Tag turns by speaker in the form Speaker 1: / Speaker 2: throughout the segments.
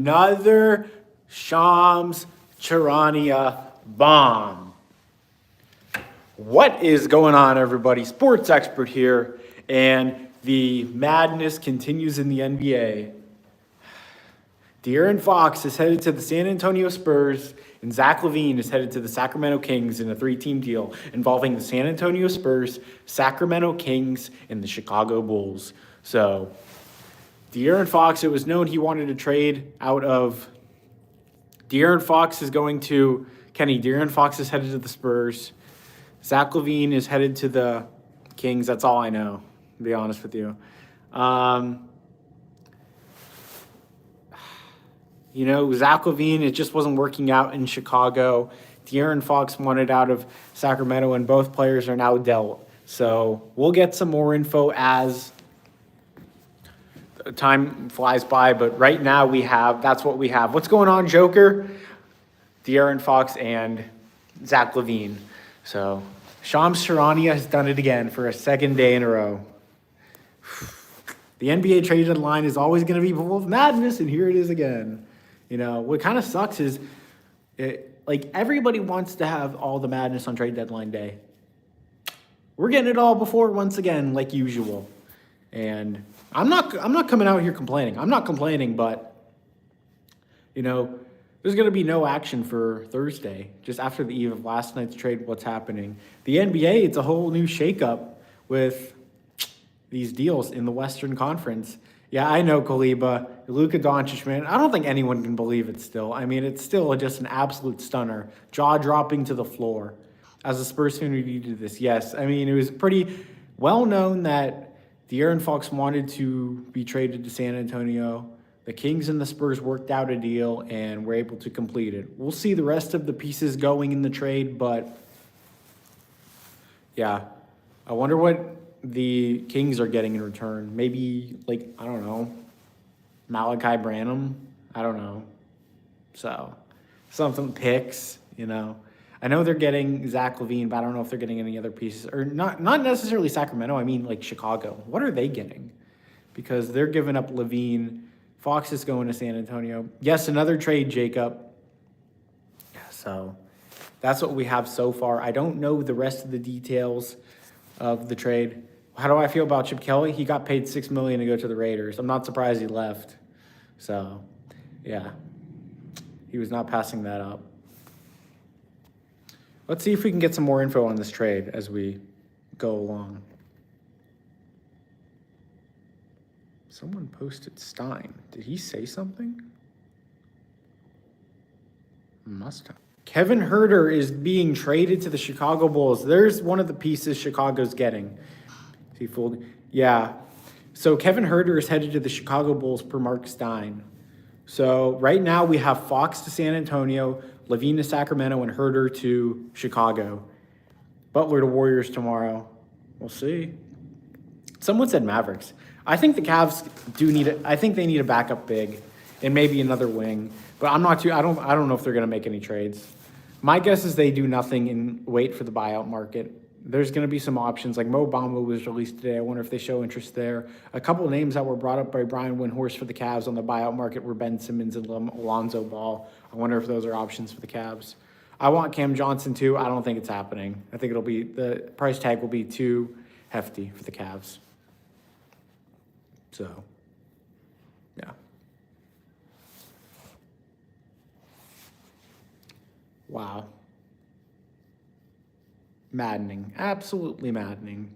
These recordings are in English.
Speaker 1: Another Shams Charania bomb. What is going on, everybody? Sports expert here, and the madness continues in the NBA. De'Aaron Fox is headed to the San Antonio Spurs, and Zach Lavine is headed to the Sacramento Kings in a three-team deal involving the San Antonio Spurs, Sacramento Kings, and the Chicago Bulls. So, De'Aaron Fox, it was known he wanted to trade out of. De'Aaron Fox is going to De'Aaron Fox is headed to the Spurs. Zach Lavine is headed to the Kings. That's all I know, to be honest with you. Zach Lavine, it just wasn't working out in Chicago. De'Aaron Fox wanted out of Sacramento, and both players are now dealt. So we'll get some more info as time flies by, but right now that's what we have. What's going on, Joker? De'Aaron Fox and Zach Lavine. So Shams Charania has done it again for a second day in a row. The NBA trade deadline is always going to be full of madness, and here it is again. What kind of sucks is everybody wants to have all the madness on trade deadline day. We're getting it all before once again, like usual. And I'm not coming out here complaining. I'm not complaining, but there's going to be no action for Thursday, just after the eve of last night's trade. What's happening? The NBA, it's a whole new shakeup with these deals in the Western Conference. Yeah, I know, Kaliba, Luka Doncic, man. I don't think anyone can believe it still. I mean, it's still just an absolute stunner, jaw-dropping to the floor. As a Spurs fan who needed this, yes. I mean, it was pretty well known that De'Aaron Fox wanted to be traded to San Antonio. The Kings and the Spurs worked out a deal and were able to complete it. We'll see the rest of the pieces going in the trade, but yeah, I wonder what the Kings are getting in return. Maybe, I don't know, Malachi Branham? I don't know. So, something picks, I know they're getting Zach Lavine, but I don't know if they're getting any other pieces. Or not necessarily Sacramento, I mean, Chicago. What are they getting? Because they're giving up Lavine. Fox is going to San Antonio. Yes, another trade, Jacob. So, that's what we have so far. I don't know the rest of the details of the trade. How do I feel about Chip Kelly? He got paid $6 million to go to the Raiders. I'm not surprised he left. So, yeah. He was not passing that up. Let's see if we can get some more info on this trade as we go along. Someone posted Stein. Did he say something? Must have. Kevin Huerter is being traded to the Chicago Bulls. There's one of the pieces Chicago's getting. He fooled. Yeah. So Kevin Huerter is headed to the Chicago Bulls per Mark Stein. So right now we have Fox to San Antonio, Lavine to Sacramento, and Huerter to Chicago. Butler to Warriors tomorrow. We'll see. Someone said Mavericks. I think the Cavs I think they need a backup big and maybe another wing. But I don't know if they're going to make any trades. My guess is they do nothing and wait for the buyout market. There's going to be some options, like Mo Bamba was released today. I wonder if they show interest there. A couple of names that were brought up by Brian Windhorst for the Cavs on the buyout market were Ben Simmons and Alonzo Ball. I wonder if those are options for the Cavs. I want Cam Johnson too. I don't think it's happening. I think the price tag will be too hefty for the Cavs. So, yeah. Wow. Maddening. Absolutely maddening.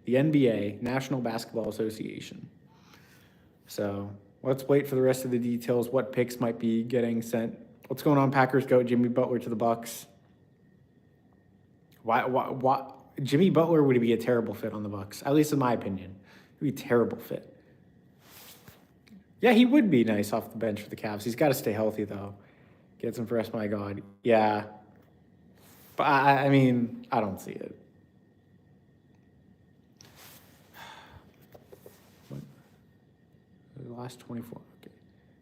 Speaker 1: The NBA, National Basketball Association. So let's wait for the rest of the details, what picks might be getting sent. What's going on, Packers goat Jimmy Butler to the Bucks? Why? Jimmy Butler would be a terrible fit on the Bucks, at least in my opinion. It would be a terrible fit. Yeah, he would be nice off the bench for the Cavs. He's got to stay healthy, though. Get some rest, my God. Yeah. But, I mean, I don't see it. What? The last 24. Okay.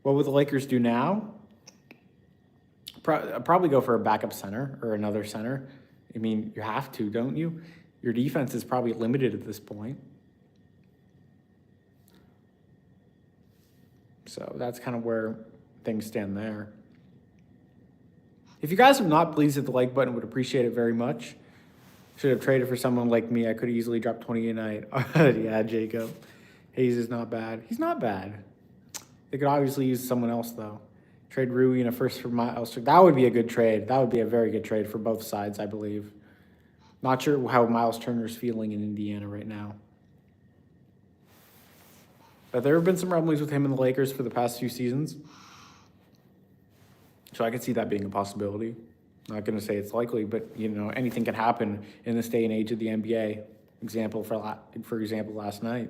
Speaker 1: What would the Lakers do now? Probably go for a backup center or another center. I mean, you have to, don't you? Your defense is probably limited at this point. So that's kind of where things stand there. If you guys have not, please hit the like button. Would appreciate it very much. Should have traded for someone like me. I could have easily dropped 20 a night. Yeah, Jacob. Hayes is not bad. He's not bad. They could obviously use someone else, though. Trade Rui and a first for Miles. That would be a good trade. That would be a very good trade for both sides, I believe. Not sure how Miles Turner's feeling in Indiana right now. But there have been some rumblings with him and the Lakers for the past few seasons. So I could see that being a possibility. Not going to say it's likely, but, you know, anything can happen in this day and age of the NBA. For example, last night.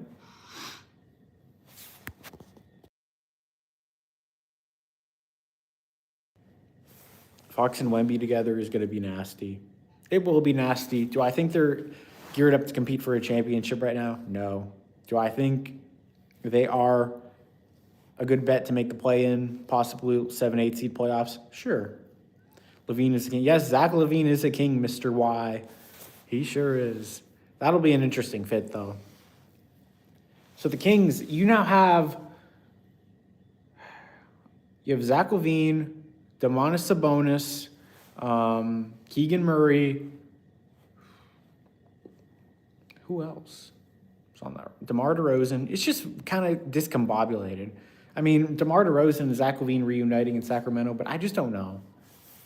Speaker 1: Fox and Wemby together is going to be nasty. It will be nasty. Do I think they're geared up to compete for a championship right now? No. Do I think they are a good bet to make the play-in, possibly 7-8 seed playoffs? Sure. Lavine is a king. Yes, Zach Lavine is a king, Mr. Y. He sure is. That'll be an interesting fit, though. So the Kings, you have Zach Lavine, Domantas Sabonis, Keegan Murray. Who else? On that, DeMar DeRozan. It's just kind of discombobulated. I mean, DeMar DeRozan and Zach Lavine reuniting in Sacramento, but I just don't know.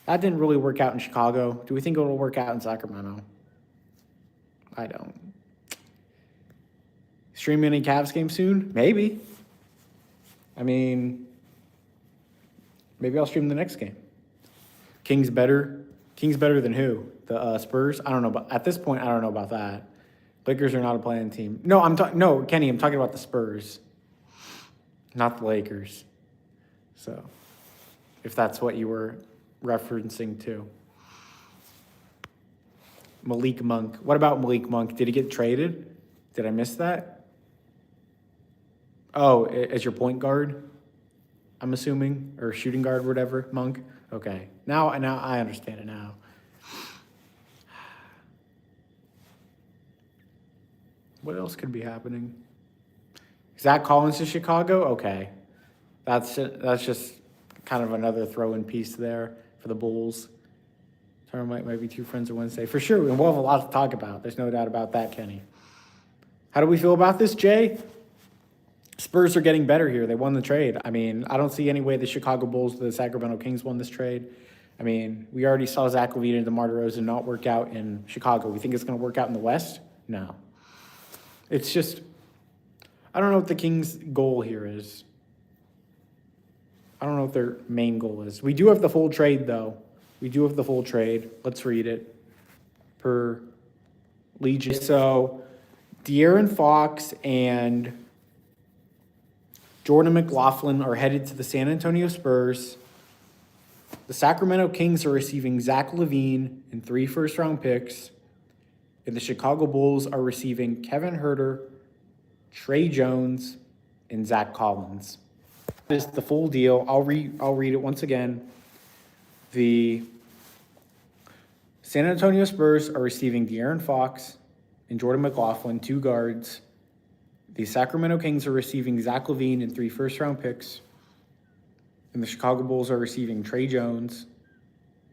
Speaker 1: That didn't really work out in Chicago. Do we think it'll work out in Sacramento? I don't. Stream any Cavs game soon? Maybe. I mean, maybe I'll stream the next game. Kings better. Kings better than who? The Spurs? I don't know. But at this point, I don't know about that. Lakers are not a playing team. No, no, Kenny, I'm talking about the Spurs, not the Lakers. So, if that's what you were referencing to. Malik Monk. What about Malik Monk? Did he get traded? Did I miss that? Oh, as your point guard, I'm assuming, or shooting guard, whatever, Monk? Okay. Now I understand it now. What else could be happening? Zach Collins to Chicago? Okay. That's just kind of another throw-in piece there for the Bulls. Termite might be two friends on Wednesday. For sure, and we'll have a lot to talk about. There's no doubt about that, Kenny. How do we feel about this, Jay? Spurs are getting better here. They won the trade. I mean, I don't see any way the Chicago Bulls or the Sacramento Kings won this trade. I mean, we already saw Zach Lavine and DeMar DeRozan not work out in Chicago. We think it's going to work out in the West? No. It's just, I don't know what the Kings' goal here is. I don't know what their main goal is. We do have the full trade, though. We do have the full trade. Let's read it. Per Legion. So, De'Aaron Fox and Jordan McLaughlin are headed to the San Antonio Spurs. The Sacramento Kings are receiving Zach Lavine and 3 first-round picks. And the Chicago Bulls are receiving Kevin Huerter, Trey Jones, and Zach Collins. This is the full deal. I'll read it once again. The San Antonio Spurs are receiving De'Aaron Fox and Jordan McLaughlin, 2 guards. The Sacramento Kings are receiving Zach Lavine and 3 first-round picks. And the Chicago Bulls are receiving Trey Jones,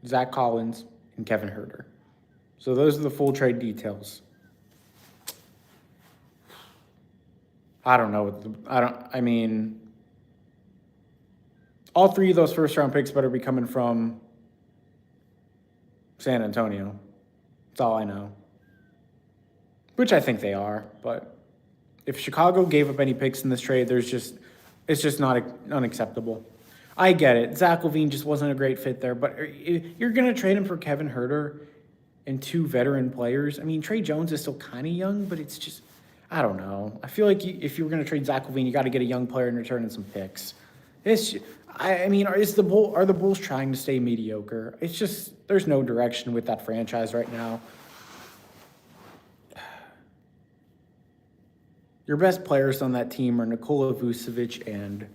Speaker 1: Zach Collins, and Kevin Huerter. So those are the full trade details. I don't know. I mean, all 3 of those first-round picks better be coming from San Antonio. That's all I know. Which I think they are. But if Chicago gave up any picks in this trade, it's just not unacceptable. I get it. Zach Lavine just wasn't a great fit there. But you're going to trade him for Kevin Huerter and 2 veteran players. I mean, Trey Jones is still kind of young, but it's just, I don't know. I feel like if you were going to trade Zach Lavine, you got to get a young player in return and some picks. I mean, are the Bulls trying to stay mediocre? It's just, there's no direction with that franchise right now. Your best players on that team are Nikola Vucevic and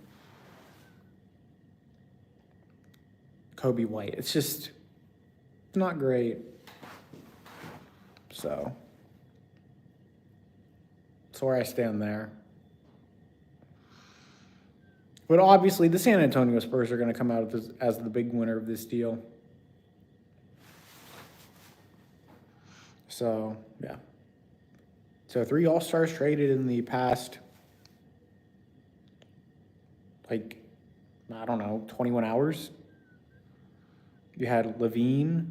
Speaker 1: Kobe White. It's just not great. So, that's where I stand there. But obviously, the San Antonio Spurs are going to come out as the big winner of this deal. So, yeah. So, 3 All-Stars traded in the past, like, I don't know, 21 hours. You had Lavine,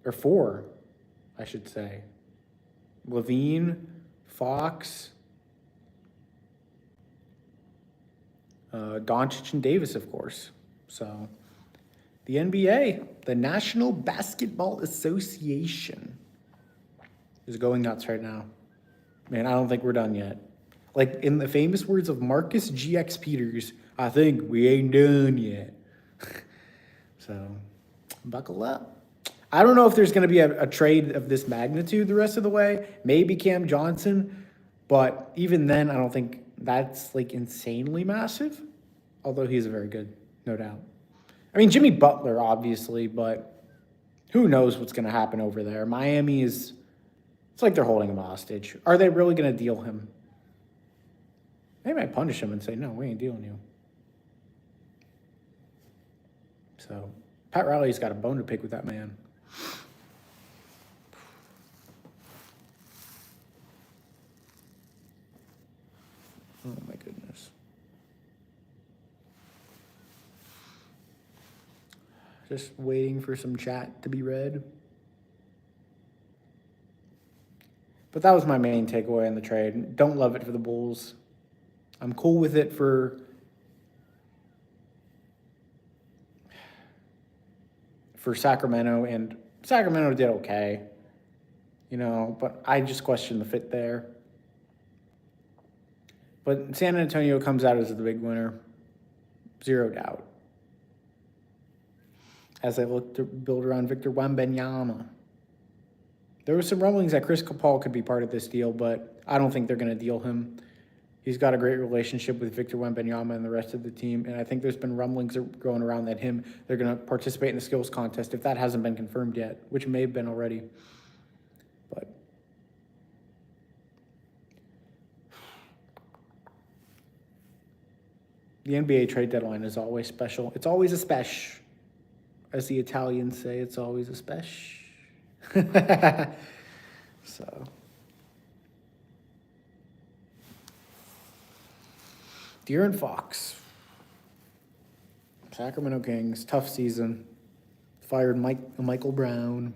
Speaker 1: or 4, I should say. Lavine, Fox, Doncic, and Davis, of course. So, the NBA, the National Basketball Association, is going nuts right now. Man, I don't think we're done yet. Like, in the famous words of Marcus GX Peters, I think we ain't done yet. So, buckle up. I don't know if there's going to be a trade of this magnitude the rest of the way. Maybe Cam Johnson, but even then, I don't think that's, like, insanely massive. Although he's very good, no doubt. I mean, Jimmy Butler, obviously, but who knows what's going to happen over there. Miami is, it's like they're holding him hostage. Are they really going to deal him? They might punish him and say, no, we ain't dealing you. So, Pat Riley's got a bone to pick with that man. Oh, my goodness. Just waiting for some chat to be read. But that was my main takeaway in the trade. Don't love it for the Bulls. I'm cool with it for Sacramento, and Sacramento did okay, you know, but I just question the fit there. But San Antonio comes out as the big winner, 0 doubt, as they look to build around Victor Wembanyama. There were some rumblings that Chris Paul could be part of this deal, but I don't think they're going to deal him. He's got a great relationship with Victor Wembanyama and the rest of the team, and I think there's been rumblings going around that they're going to participate in the skills contest if that hasn't been confirmed yet, which may have been already. But the NBA trade deadline is always special. It's always a special. As the Italians say, it's always a special. So, De'Aaron Fox, Sacramento Kings, tough season. Fired Michael Brown.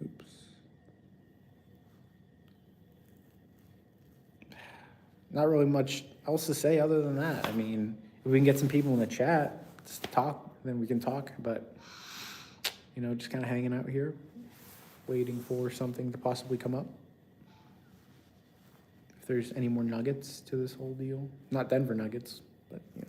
Speaker 1: Oops. Not really much else to say other than that. I mean, if we can get some people in the chat, just talk, then we can talk. But, you know, just kind of hanging out here, waiting for something to possibly come up. If there's any more nuggets to this whole deal. Not Denver Nuggets, but, you know.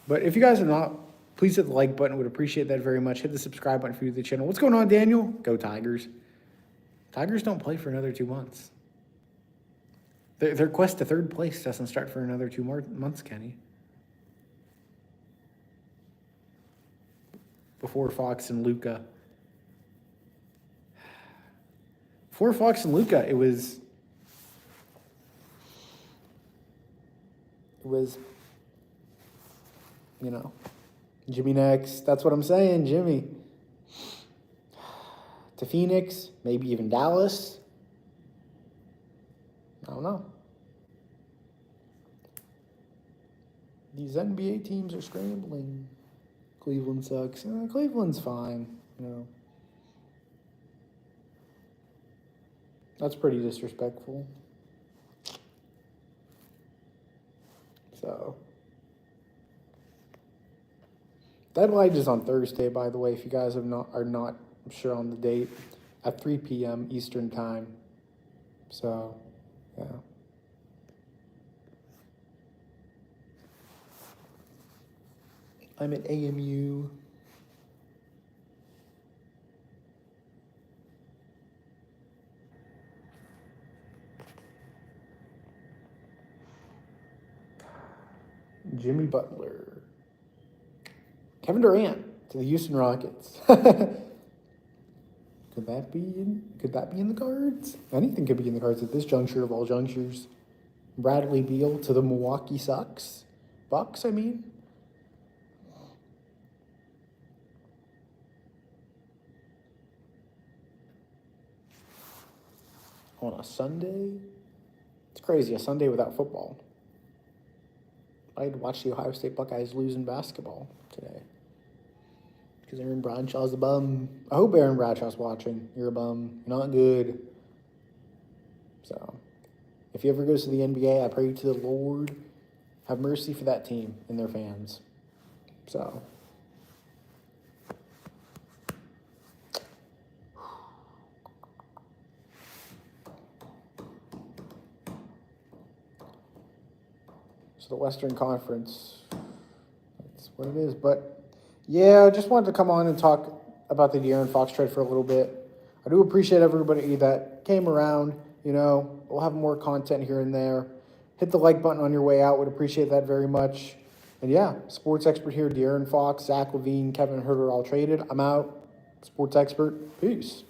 Speaker 1: But if you guys are not, please hit the like button. Would appreciate that very much. Hit the subscribe button for the channel. What's going on, Daniel? Go Tigers. Tigers don't play for another 2 months. Their quest to third place doesn't start for another 2 more months, Kenny. Before Fox and Luka. Before Fox and Luka, it was you know, Jimmy next. That's what I'm saying, Jimmy. To Phoenix, maybe even Dallas. I don't know. These NBA teams are scrambling. Cleveland sucks. Cleveland's fine, you know. That's pretty disrespectful. So, deadline is on Thursday, by the way, if you guys are not sure on the date, at 3 p.m. Eastern Time. So, yeah. I'm at AMU. Jimmy Butler. Kevin Durant to the Houston Rockets. Could that be in the cards? Anything could be in the cards at this juncture of all junctures. Bradley Beal to the Milwaukee Bucks, I mean. On a Sunday? It's crazy, a Sunday without football. I had to watch the Ohio State Buckeyes lose in basketball today. Because Aaron Bradshaw's a bum. I hope Aaron Bradshaw's watching. You're a bum. You're not good. So, if he ever goes to the NBA, I pray to the Lord, have mercy for that team and their fans. So, the Western Conference, that's what it is. But, yeah, I just wanted to come on and talk about the De'Aaron Fox trade for a little bit. I do appreciate everybody that came around. You know, we'll have more content here and there. Hit the like button on your way out. Would appreciate that very much. And, yeah, sports expert here, De'Aaron Fox, Zach Lavine, Kevin Herter all traded. I'm out. Sports expert. Peace.